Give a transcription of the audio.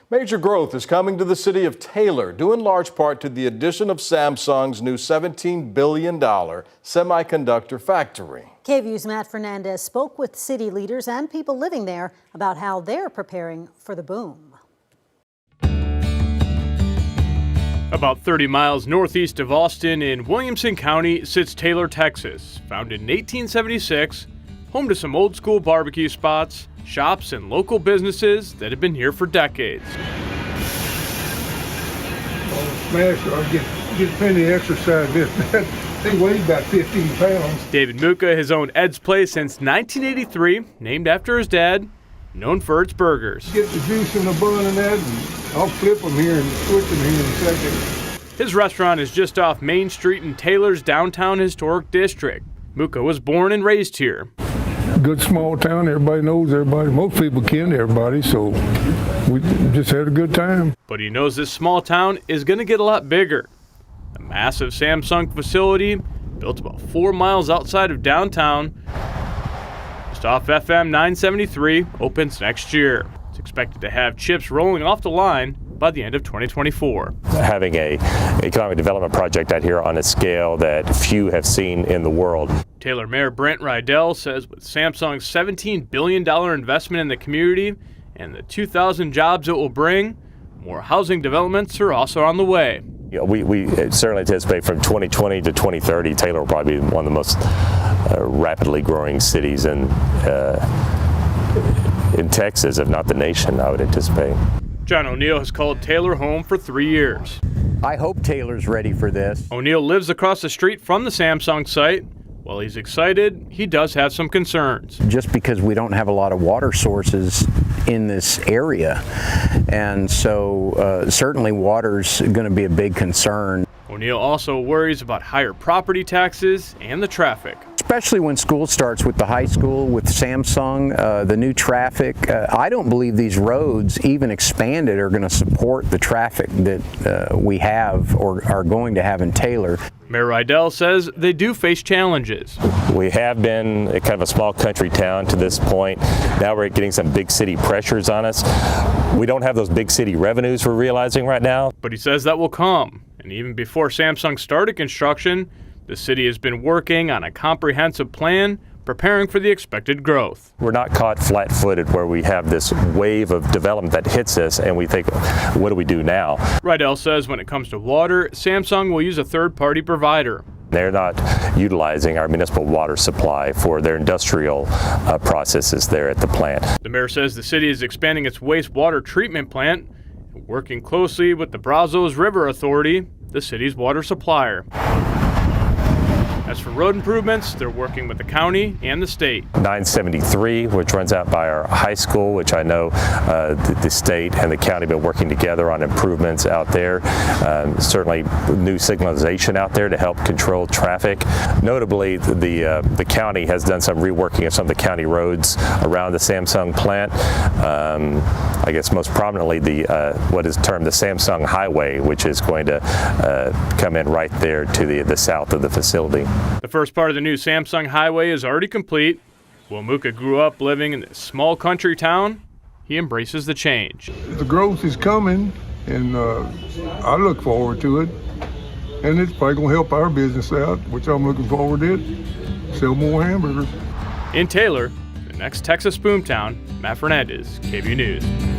Major growth is coming to the city of Taylor, due in large part to the addition of Samsung's new $17 billion semiconductor factory. KVUE's Matt Fernandez spoke with city leaders and people living there about how they're preparing for the boom. About 30 miles northeast of Austin in Williamson County sits Taylor, Texas. Founded in 1876, home to some old school barbecue spots, shops, and local businesses that have been here for decades. I get plenty of exercise. They weigh about 15 pounds. David Muka has owned Ed's Place since 1983, named after his dad, known for its burgers. Get the juice in the bun and that, and I'll flip them here and switch them here in a second. His restaurant is just off Main Street in Taylor's downtown historic district. Muka was born and raised here. Good small town, everybody knows everybody. Most people ken everybody, so we just had a good time. But he knows this small town is going to get a lot bigger. A massive Samsung facility built about 4 miles outside of downtown, just off FM 973, opens next year. It's expected to have chips rolling off the line by the end of 2024. Having an economic development project out here on a scale that few have seen in the world. Taylor Mayor Brent Rydell says with Samsung's $17 billion investment in the community and the 2,000 jobs it will bring, more housing developments are also on the way. You know, we certainly anticipate from 2020 to 2030, Taylor will probably be one of the most rapidly growing cities in Texas, if not the nation, I would anticipate. John O'Neill has called Taylor home for 3 years. I hope Taylor's ready for this. O'Neill lives across the street from the Samsung site. While he's excited, he does have some concerns. Just because we don't have a lot of water sources in this area, and so certainly water's going to be a big concern. O'Neill also worries about higher property taxes and the traffic. Especially when school starts with the high school, with Samsung, the new traffic. I don't believe these roads, even expanded, are going to support the traffic that we have or are going to have in Taylor. Mayor Rydell says they do face challenges. We have been kind of a small country town to this point. Now we're getting some big city pressures on us. We don't have those big city revenues we're realizing right now. But he says that will come. And even before Samsung started construction, the city has been working on a comprehensive plan preparing for the expected growth. We're not caught flat-footed where we have this wave of development that hits us and we think, what do we do now? Rydell says when it comes to water, Samsung will use a third-party provider. They're not utilizing our municipal water supply for their industrial processes there at the plant. The mayor says the city is expanding its wastewater treatment plant, working closely with the Brazos River Authority, the city's water supplier. As for road improvements, they're working with the county and the state. 973, which runs out by our high school, which I know the state and the county have been working together on improvements out there. Certainly new signalization out there to help control traffic. Notably, the county has done some reworking of some of the county roads around the Samsung plant. I guess most prominently what is termed the Samsung Highway, which is going to come in right there to the south of the facility. The first part of the new Samsung Highway is already complete. While Muka grew up living in this small country town, he embraces the change. The growth is coming, and I look forward to it. And it's probably going to help our business out, which I'm looking forward to it. Sell more hamburgers. In Taylor, the next Texas boomtown, Matt Fernandez, KVUE News.